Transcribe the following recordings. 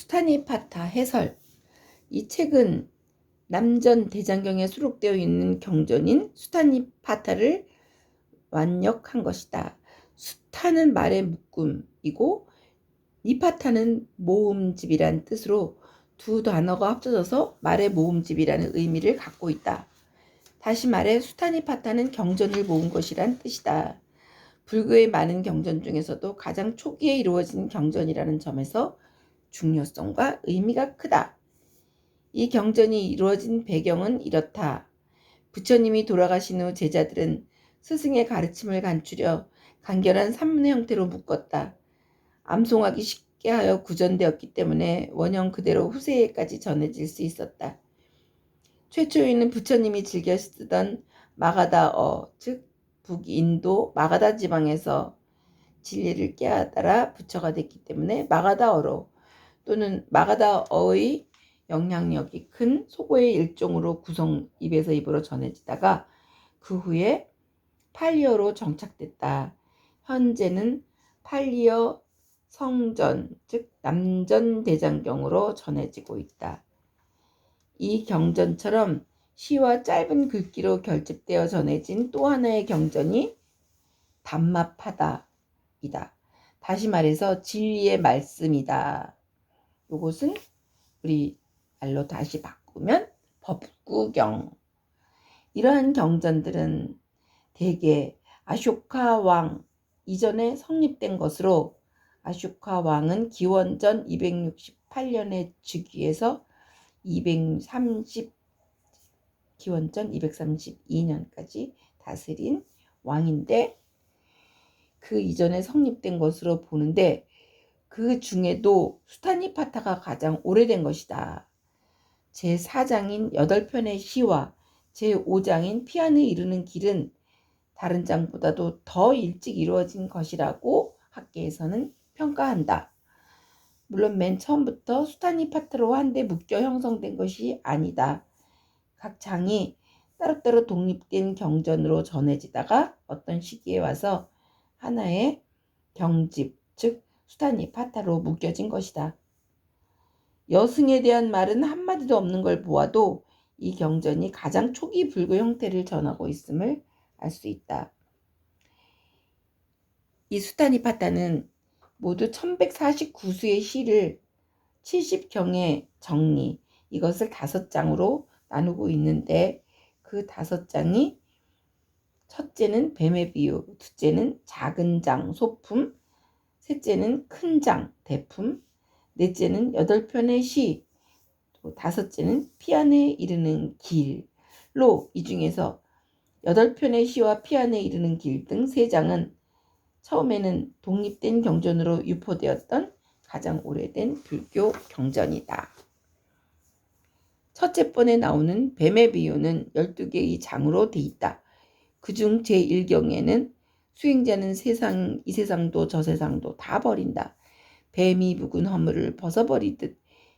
수타니파타 해설. 이 책은 남전 대장경에 수록되어 있는 경전인 수타니파타를 완역한 것이다. 수타는 말의 묶음이고 니파타는 모음집이란 뜻으로 두 단어가 합쳐져서 말의 모음집이라는 의미를 갖고 있다. 다시 말해 수타니파타는 경전을 모은 것이란 뜻이다. 불교의 많은 경전 중에서도 가장 초기에 이루어진 경전이라는 점에서 중요성과 의미가 크다. 이 경전이 이루어진 배경은 이렇다. 부처님이 돌아가신 후 제자들은 스승의 가르침을 간추려 간결한 산문의 형태로 묶었다. 암송하기 쉽게 하여 구전되었기 때문에 원형 그대로 후세에까지 전해질 수 있었다. 최초에는 부처님이 즐겨 쓰던 마가다어, 즉 북인도 마가다 지방에서 진리를 깨달아 부처가 됐기 때문에 마가다어로 또는 마가다어의 영향력이 큰 소고의 일종으로 구성 입에서 입으로 전해지다가 그 후에 팔리어로 정착됐다. 현재는 팔리어 성전, 즉 남전대장경으로 전해지고 있다. 이 경전처럼 시와 짧은 글귀로 결집되어 전해진 또 하나의 경전이 담마파다이다. 다시 말해서 진리의 말씀이다. 이것은 우리 말로 다시 바꾸면 법구경. 이러한 경전들은 대개 아쇼카 왕 이전에 성립된 것으로, 아쇼카 왕은 기원전 268년에 즉위해서 기원전 232년까지 다스린 왕인데 그 이전에 성립된 것으로 보는데 그 중에도 수타니파타가 가장 오래된 것이다. 제4장인 8편의 시와 제5장인 피안에 이르는 길은 다른 장보다도 더 일찍 이루어진 것이라고 학계에서는 평가한다. 물론 맨 처음부터 수타니파타로 한데 묶여 형성된 것이 아니다. 각 장이 따로따로 독립된 경전으로 전해지다가 어떤 시기에 와서 하나의 경집, 즉 수타니파타로 묶여진 것이다. 여승에 대한 말은 한마디도 없는 걸 보아도 이 경전이 가장 초기 불교 형태를 전하고 있음을 알 수 있다. 이 수타니파타는 모두 1149수의 시를 70경의 정리, 이것을 5장으로 나누고 있는데 그 5장이 첫째는 뱀의 비유, 둘째는 작은 장, 소품, 셋째는 큰 장, 대품, 넷째는 8편의 시, 또 다섯째는 피안에 이르는 길로, 이 중에서 8편의 시와 피안에 이르는 길 등 3장은 처음에는 독립된 경전으로 유포되었던 가장 오래된 불교 경전이다. 첫째 번에 나오는 뱀의 비유는 12개의 장으로 돼 있다. 그중 제1경에는 수행자는 이 세상도 저 세상도 다 버린다. 뱀이 묵은 허물을 벗어버리듯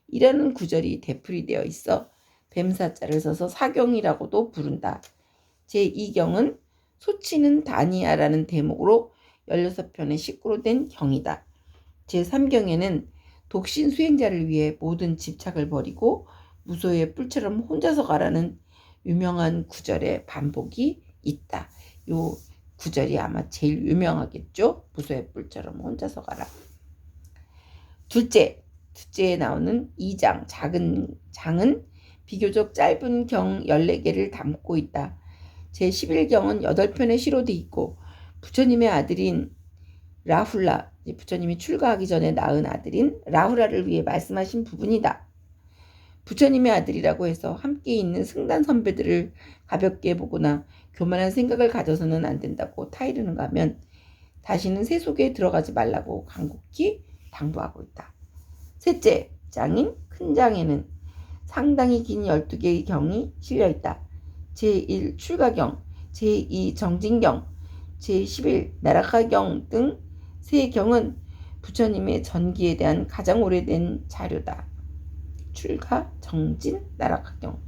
이라는 구절이 되풀이되어 있어 뱀사자를 써서 사경이라고도 부른다. 제2경은 소치는 다니아라는 대목으로 16편의 식구로 된 경이다. 제3경에는 독신 수행자를 위해 모든 집착을 버리고 무소의 뿔처럼 혼자서 가라는 유명한 구절의 반복이 있다. 요 구절이 아마 제일 유명하겠죠? 무소의 뿔처럼 혼자서 가라. 둘째에 나오는 2장, 작은 장은 비교적 짧은 경 14개를 담고 있다. 제11경은 8편의 시로 돼 있고 부처님의 아들인 라훌라, 부처님이 출가하기 전에 낳은 아들인 라훌라를 위해 말씀하신 부분이다. 부처님의 아들이라고 해서 함께 있는 승단 선배들을 가볍게 보거나 교만한 생각을 가져서는 안 된다고 타이르는가 하면 다시는 새 속에 들어가지 말라고 간곡히 당부하고 있다. 셋째 장인 큰 장에는 상당히 긴 12개의 경이 실려있다. 제1 출가경, 제2 정진경, 제11 나라카경 등 세 경은 부처님의 전기에 대한 가장 오래된 자료다. 출가, 정진, 나라카경.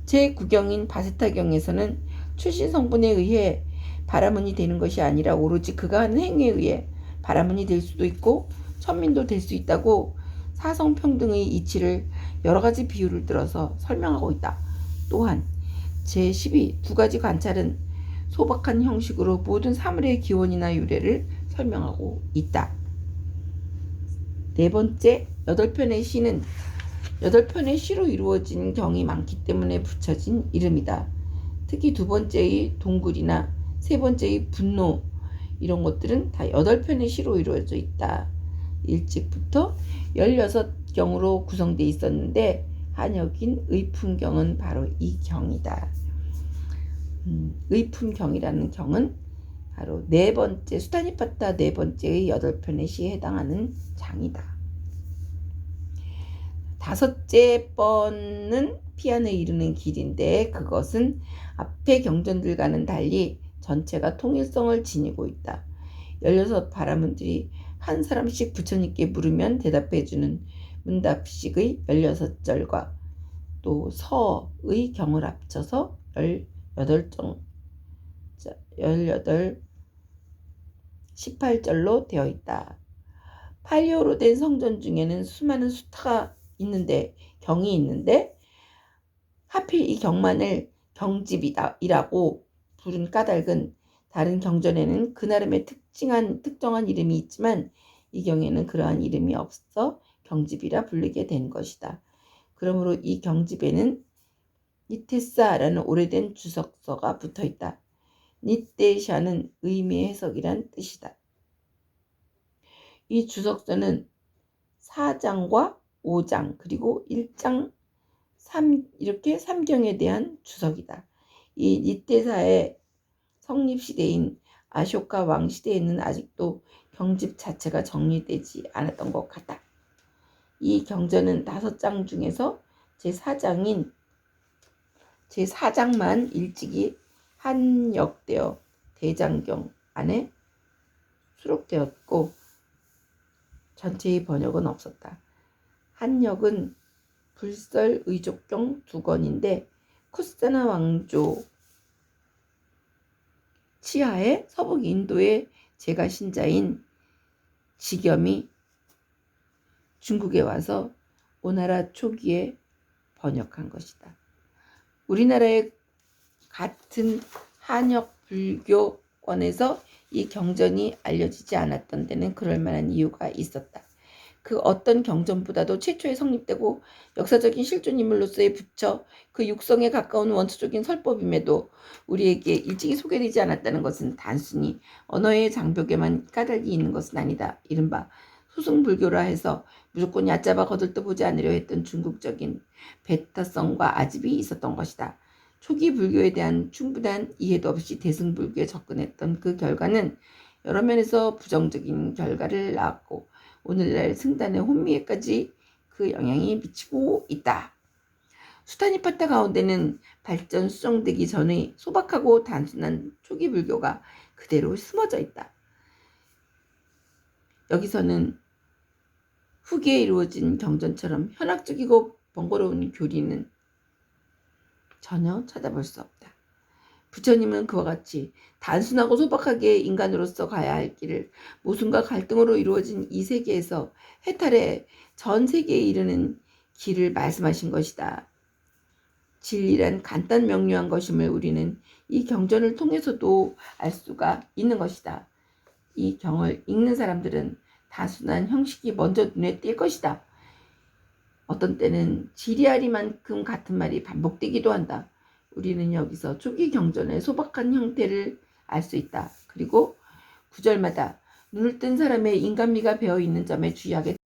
제9경인 바세타경에서는 출신 성분에 의해 바라문이 되는 것이 아니라 오로지 그가 하는 행위에 의해 바라문이 될 수도 있고 천민도 될 수 있다고 사성평등의 이치를 여러 가지 비유를 들어서 설명하고 있다. 또한 제12 두 가지 관찰은 소박한 형식으로 모든 사물의 기원이나 유래를 설명하고 있다. 네 번째, 8편의 시는 8편의 시로 이루어진 경이 많기 때문에 붙여진 이름이다. 특히 두 번째의 동굴이나 세 번째의 분노, 이런 것들은 다 8편의 시로 이루어져 있다. 일찍부터 16경으로 구성되어 있었는데 한역인 의품경은 바로 이 경이다. 의품경이라는 경은 바로 네 번째, 수타니파타 네 번째의 8편의 시에 해당하는 장이다. 다섯째 번은 피안에 이르는 길인데 그것은 앞의 경전들과는 달리 전체가 통일성을 지니고 있다. 16 바라문들이 한 사람씩 부처님께 물으면 대답해주는 문답식의 16절과 또 서의 경을 합쳐서 18정, 18절로 되어 있다. 팔리오로 된 성전 중에는 수많은 수타가 있는데 경이 있는데 하필 이 경만을 경집이라고 부른 까닭은 다른 경전에는 그 나름의 특정한 이름이 있지만 이 경에는 그러한 이름이 없어 경집이라 부르게 된 것이다. 그러므로 이 경집에는 니테사라는 오래된 주석서가 붙어있다. 니테샤는 의미의 해석이란 뜻이다. 이 주석서는 4장과 5장 그리고 1장 3 이렇게 3경에 대한 주석이다. 이 니테사의 성립시대인 아쇼카 왕 시대에는 아직도 경집 자체가 정리되지 않았던 것 같다. 이 경전은 5장 중에서 제4장만 일찍이 한역되어 대장경 안에 수록되었고 전체의 번역은 없었다. 한역은 불설 의족경 2권인데 쿠사나 왕조 치하의 서북 인도의 제가 신자인 지겸이 중국에 와서 오나라 초기에 번역한 것이다. 우리나라의 같은 한역 불교권에서 이 경전이 알려지지 않았던 데는 그럴 만한 이유가 있었다. 그 어떤 경전보다도 최초에 성립되고 역사적인 실존인물로서의 부처, 그 육성에 가까운 원초적인 설법임에도 우리에게 일찍이 소개되지 않았다는 것은 단순히 언어의 장벽에만 까닭이 있는 것은 아니다. 이른바 소승불교라 해서 무조건 얕잡아 거들떠보지 않으려 했던 중국적인 배타성과 아집이 있었던 것이다. 초기 불교에 대한 충분한 이해도 없이 대승불교에 접근했던 그 결과는 여러 면에서 부정적인 결과를 낳았고 오늘날 승단의 혼미에까지 그 영향이 미치고 있다. 수타니파타 가운데는 발전 수정되기 전의 소박하고 단순한 초기 불교가 그대로 숨어져 있다. 여기서는 후기에 이루어진 경전처럼 현학적이고 번거로운 교리는 전혀 찾아볼 수 없다. 부처님은 그와 같이 단순하고 소박하게 인간으로서 가야 할 길을 모순과 갈등으로 이루어진 이 세계에서 해탈해 전 세계에 이르는 길을 말씀하신 것이다. 진리란 간단 명료한 것임을 우리는 이 경전을 통해서도 알 수가 있는 것이다. 이 경을 읽는 사람들은 단순한 형식이 먼저 눈에 띌 것이다. 어떤 때는 지리하리만큼 같은 말이 반복되기도 한다. 우리는 여기서 초기 경전의 소박한 형태를 알 수 있다. 그리고 구절마다 눈을 뜬 사람의 인간미가 배어있는 점에 주의하게